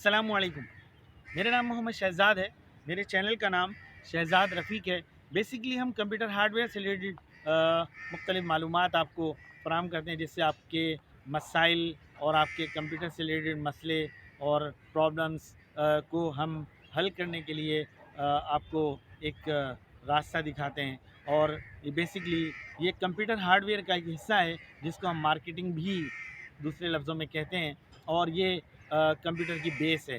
अस्सलामुअलैकुम। मेरा नाम मोहम्मद शहज़ाद है। मेरे चैनल का नाम शहज़ाद रफ़ीक है। बेसिकली हम कंप्यूटर हार्डवेयर से रिलेटेड मुख्तलिफ़ मालूमात आपको फ़राहम करते हैं, जिससे आपके मसाइल और आपके कंप्यूटर से रिलेटेड मसले और प्रॉब्लम्स को हम हल करने के लिए आपको एक रास्ता दिखाते हैं। और ये बेसिकली ये कंप्यूटर हार्डवेयर का एक हिस्सा है, जिसको हम मार्केटिंग भी दूसरे लफ्ज़ों में कहते हैं। और ये कंप्यूटर की बेस है,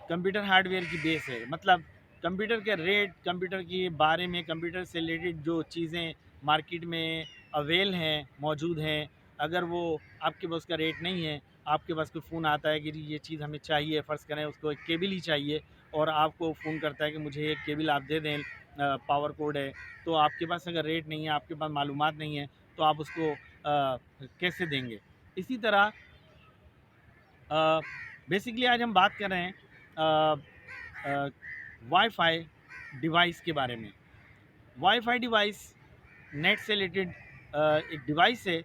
कंप्यूटर हार्डवेयर की बेस है। मतलब कंप्यूटर के रेट, कंप्यूटर के बारे में, कंप्यूटर से रिलेटेड जो चीज़ें मार्केट में अवेल हैं, मौजूद हैं, अगर वो आपके पास उसका रेट नहीं है, आपके पास कोई फ़ोन आता है कि जी ये चीज़ हमें चाहिए, फ़र्ज़ करें उसको एक केबल ही चाहिए, और आपको फ़ोन करता है कि मुझे एक केबल आप दे दें, पावर कोड है, तो आपके पास अगर रेट नहीं है, आपके पास मालूमात नहीं है, तो आप उसको कैसे देंगे। इसी तरह बेसिकली आज हम बात कर रहे हैं वाईफाई डिवाइस के बारे में। वाईफाई डिवाइस नेट से रिलेटेड एक डिवाइस है।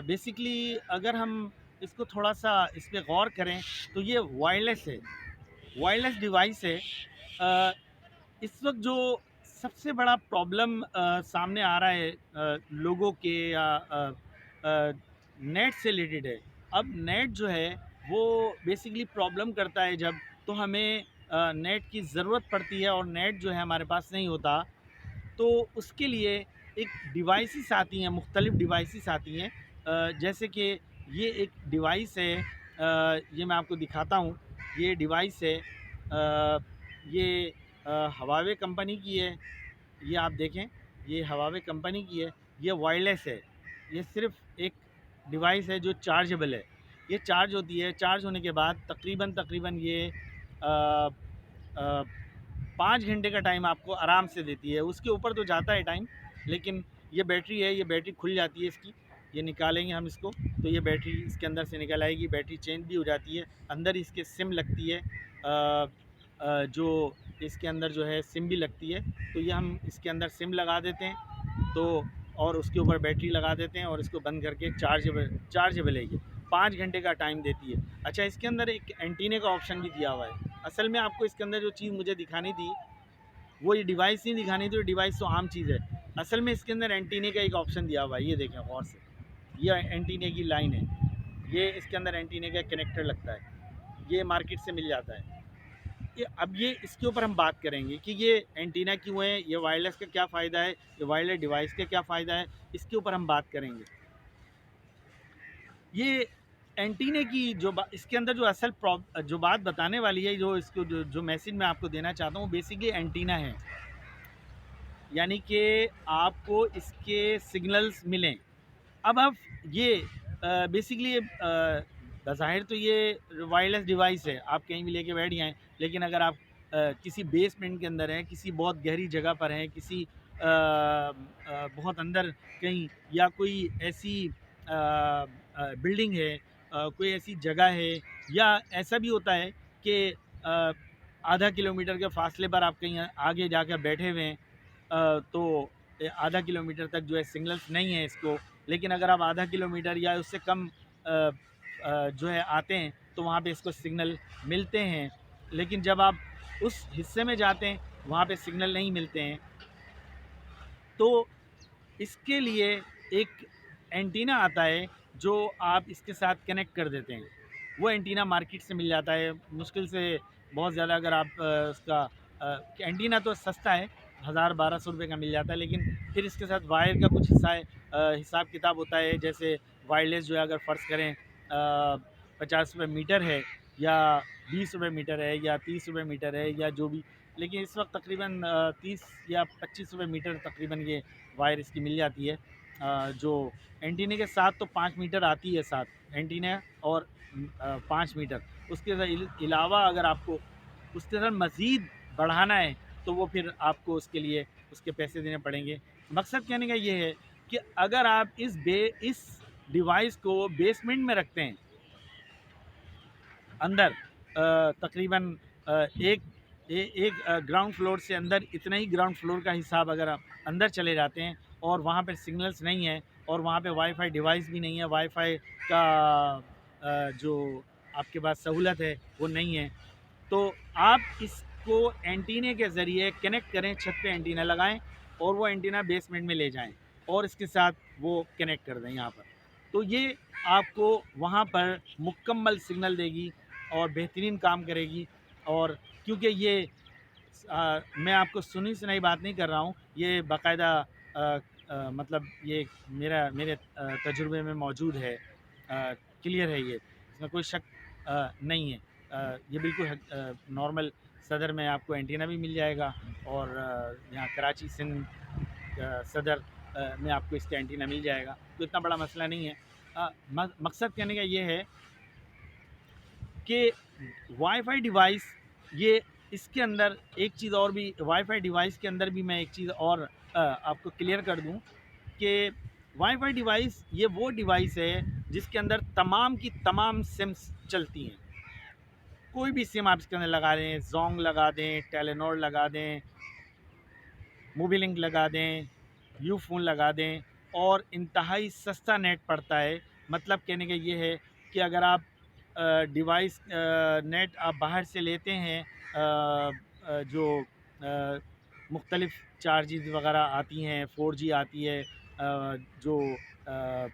बेसिकली अगर हम इसको थोड़ा सा इस पे गौर करें तो ये वायरलेस है, वायरलेस डिवाइस है। अ, इस वक्त जो सबसे बड़ा प्रॉब्लम सामने आ रहा है लोगों के या नेट से रिलेटेड है। अब नेट जो है वो बेसिकली प्रॉब्लम करता है जब, तो हमें नेट की ज़रूरत पड़ती है और नेट जो है हमारे पास नहीं होता, तो उसके लिए एक डिवाइसेस आती हैं, मुख्तलिफ़ डिवाइसेस आती हैं। जैसे कि ये एक डिवाइस है, ये मैं आपको दिखाता हूँ। ये डिवाइस है, ये हवावे कंपनी की है। ये आप देखें, ये हवावे कंपनी की है। ये वायरलेस है। ये सिर्फ़ एक डिवाइस है जो चार्जेबल है। ये चार्ज होती है, चार्ज होने के बाद तकरीबन ये अ, अ, 5 घंटे का टाइम आपको आराम से देती है। उसके ऊपर तो जाता है टाइम, लेकिन ये बैटरी है, ये बैटरी खुल जाती है इसकी। ये निकालेंगे हम इसको, तो ये बैटरी इसके अंदर से निकल आएगी, बैटरी चेंज भी हो जाती है। अंदर इसके सिम लगती है, जो इसके अंदर जो है सिम भी लगती है। तो ये हम इसके अंदर सिम लगा देते हैं, तो और उसके ऊपर बैटरी लगा देते हैं और इसको बंद करके चार्जेबल है ये। 5 घंटे का टाइम देती है। अच्छा, इसके अंदर एक एंटीने का ऑप्शन भी दिया हुआ है। असल में आपको इसके अंदर जो चीज़ मुझे दिखानी थी, वो ये डिवाइस नहीं दिखानी थी। डिवाइस तो आम चीज़ है। असल में इसके अंदर एंटीने का एक ऑप्शन दिया हुआ है, ये देखें गौर से। ये एंटीने की लाइन है, ये इसके अंदर एंटीने का कनेक्टर लगता है, ये मार्केट से मिल जाता है। ये इसके ऊपर हम बात करेंगे कि ये एंटीना क्यों है, ये वायरलेस का क्या फ़ायदा है, ये वायरलेस डिवाइस का क्या फ़ायदा है, इसके ऊपर हम बात करेंगे। ये एंटीने की इसके अंदर जो असल जो बात बताने वाली है, जो इसको जो मैसेज मैं आपको देना चाहता हूँ, बेसिकली एंटीना है। यानी कि आपको इसके सिग्नल्स मिलें। अब आप ये बेसिकली बज़ाहिर तो ये वायरलेस डिवाइस है, आप कहीं भी लेके बैठ जाएँ, लेकिन अगर आप किसी बेसमेंट के अंदर हैं, किसी बहुत गहरी जगह पर हैं, किसी बहुत अंदर कहीं, या कोई ऐसी बिल्डिंग है, कोई ऐसी जगह है, या ऐसा भी होता है कि आधा किलोमीटर के फासले पर आप कहीं आगे जाकर बैठे हुए हैं, तो आधा किलोमीटर तक जो है सिग्नल्स नहीं है इसको। लेकिन अगर आप आधा किलोमीटर या उससे कम जो है आते हैं, तो वहाँ पे इसको सिग्नल मिलते हैं। लेकिन जब आप उस हिस्से में जाते हैं, वहाँ पे सिग्नल नहीं मिलते हैं। तो इसके लिए एक एंटीना आता है जो आप इसके साथ कनेक्ट कर देते हैं। वो एंटीना मार्केट से मिल जाता है, मुश्किल से बहुत ज़्यादा। अगर आप एंटीना तो सस्ता है, 1000-1200 रुपये का मिल जाता है, लेकिन फिर इसके साथ वायर का कुछ हिस्सा है, हिसाब किताब होता है। जैसे वायरलेस जो है, अगर फ़र्ज़ करें 50 रुपये मीटर है, या 20 रुपये मीटर है, या 30 रुपये मीटर है, या जो भी। लेकिन इस वक्त तकरीबन 30 या 25 रुपये मीटर तकरीबन ये वायर इसकी मिल जाती है। जो एंटीने के साथ तो 5 मीटर आती है, साथ एंटीना और 5 मीटर। उसके अलावा अगर आपको उसके साथ मज़ीद बढ़ाना है, तो वो फिर आपको उसके लिए उसके पैसे देने पड़ेंगे। मकसद कहने का ये है कि अगर आप इस डिवाइस को बेसमेंट में रखते हैं, अंदर तकरीबन एक ग्राउंड फ्लोर से अंदर, इतना ही ग्राउंड फ्लोर का हिसाब, अगर आप अंदर चले जाते हैं और वहाँ पर सिग्नल्स नहीं है, और वहाँ पे वाईफाई डिवाइस भी नहीं है, वाईफाई का जो आपके पास सहूलत है वो नहीं है, तो आप इसको एंटीने के ज़रिए कनेक्ट करें, छत पे एंटीना लगाएं और वो एंटीना बेसमेंट में ले जाएं और इसके साथ वो कनेक्ट कर दें यहाँ पर। तो ये आपको वहाँ पर मुकम्मल सिग्नल देगी और बेहतरीन काम करेगी। और क्योंकि ये मैं आपको सुनी सुनाई बात नहीं कर रहा हूँ, ये बाकायदा मतलब ये मेरे तजुर्बे में मौजूद है, क्लियर है, ये इसमें कोई शक नहीं है। ये बिल्कुल नॉर्मल सदर में आपको एंटीना भी मिल जाएगा और यहाँ कराची सिंध सदर में आपको इसका एंटीना मिल जाएगा, तो इतना बड़ा मसला नहीं है। मकसद कहने का ये है कि वाईफाई डिवाइस, ये इसके अंदर एक चीज़ और भी, वाईफाई डिवाइस के अंदर भी मैं एक चीज़ और आपको क्लियर कर दूं कि वाईफाई डिवाइस ये वो डिवाइस है जिसके अंदर तमाम की तमाम सिम्स चलती हैं। कोई भी सिम आप इसके अंदर लगा दें, जोंग लगा दें, टेलीनॉर लगा दें, मोबिलिंक लगा दें, यूफोन लगा दें और इंतहाई सस्ता नेट पड़ता है। मतलब कहने का ये है कि अगर आप डिवाइस नेट आप बाहर से लेते हैं, जो मुख्तलिफ़ चार्जेस वगैरह आती हैं, 4G आती है, जो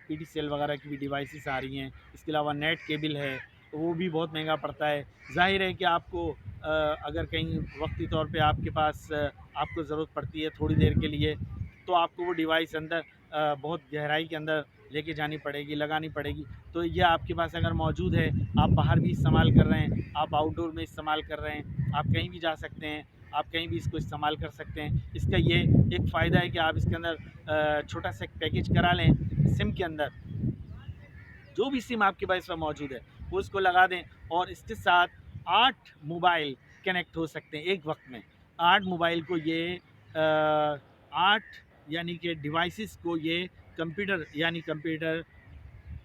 PTCL वगैरह की भी डिवाइसेस आ रही हैं, इसके अलावा नेट केबल है, तो वो भी बहुत महंगा पड़ता है। ज़ाहिर है कि आपको अगर कहीं वक्ती तौर पे आपके पास आपको ज़रूरत पड़ती है थोड़ी देर के लिए, तो आपको वो डिवाइस अंदर बहुत गहराई के अंदर लेके जानी पड़ेगी, लगानी पड़ेगी। तो ये आपके पास अगर मौजूद है, आप बाहर भी इस्तेमाल कर रहे हैं, आप आउटडोर में इस्तेमाल कर रहे हैं, आप कहीं भी जा सकते हैं, आप कहीं भी इसको इस्तेमाल कर सकते हैं। इसका ये एक फ़ायदा है कि आप इसके अंदर छोटा सा एक पैकेज करा लें सिम के अंदर, जो भी सिम आपके पास इसमें मौजूद है वो इसको लगा दें और इसके साथ 8 मोबाइल कनेक्ट हो सकते हैं एक वक्त में। 8 मोबाइल को ये 8 यानी कि डिवाइसेस को ये कंप्यूटर,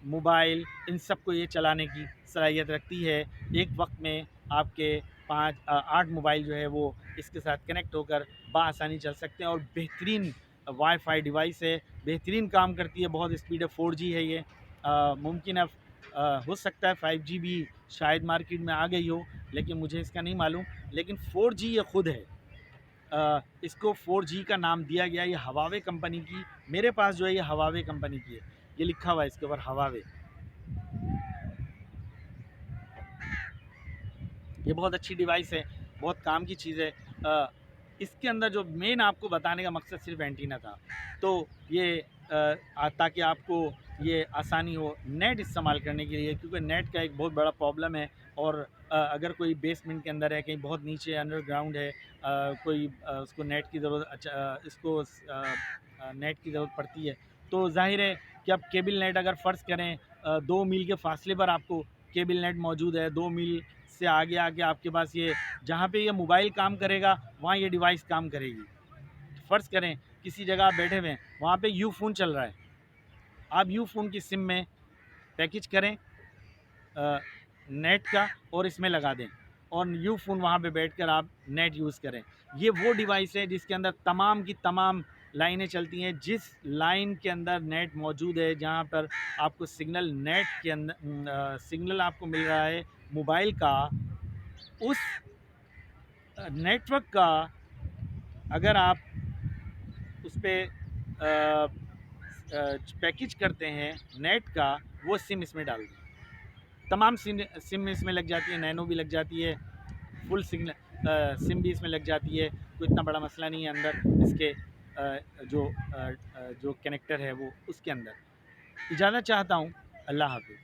मोबाइल, इन सब को ये चलाने की सलाहियत रखती है। एक वक्त में आपके 8 मोबाइल जो है वो इसके साथ कनेक्ट होकर बआसानी चल सकते हैं और बेहतरीन वाईफाई डिवाइस है, बेहतरीन काम करती है, बहुत स्पीड है, 4G है ये। मुमकिन है हो सकता है 5G भी शायद मार्केट में आ गई हो, लेकिन मुझे इसका नहीं मालूम। लेकिन 4G ये ख़ुद है, इसको 4G का नाम दिया गया, ये हवावे कंपनी की, मेरे पास जो है ये हवावे कंपनी की है, ये लिखा हुआ है इसके ऊपर हवावे। ये बहुत अच्छी डिवाइस है, बहुत काम की चीज़ है। इसके अंदर जो मेन आपको बताने का मकसद सिर्फ एंटीना था, तो ये ताकि आपको ये आसानी हो नेट इस्तेमाल करने के लिए, क्योंकि नेट का एक बहुत बड़ा प्रॉब्लम है। और अगर कोई बेसमेंट के अंदर है, कहीं बहुत नीचे अंडरग्राउंड है, कोई उसको नेट की ज़रूरत इसको नेट की ज़रूरत पड़ती है, तो ज़ाहिर है कि अब केबल नेट अगर फ़र्ज़ करें 2 मील के फ़ासले पर आपको केबल नेट मौजूद है, 2 मील से आगे आके आपके पास ये, जहाँ पे ये मोबाइल काम करेगा वहाँ ये डिवाइस काम करेगी। फ़र्ज़ करें किसी जगह आप बैठे हुए हैं, वहाँ पे यूफोन चल रहा है, आप यूफोन की सिम में पैकेज करें नेट का और इसमें लगा दें और यूफोन वहाँ पे बैठकर आप नेट यूज़ करें। ये वो डिवाइस है जिसके अंदर तमाम की तमाम लाइनें चलती हैं। जिस लाइन के अंदर नेट मौजूद है, जहाँ पर आपको सिग्नल नेट के अंदर सिग्नल आपको मिल रहा है मोबाइल का, उस नेटवर्क का अगर आप उस पर पैकेज करते हैं नेट का, वो सिम इसमें डाल दें। तमाम सिम इसमें लग जाती है, नैनो भी लग जाती है, फुल सिम भी इसमें लग जाती है, कोई इतना बड़ा मसला नहीं है अंदर इसके जो कनेक्टर है वो उसके अंदर। इजाज़त चाहता हूँ, अल्लाह हाफ़िज़।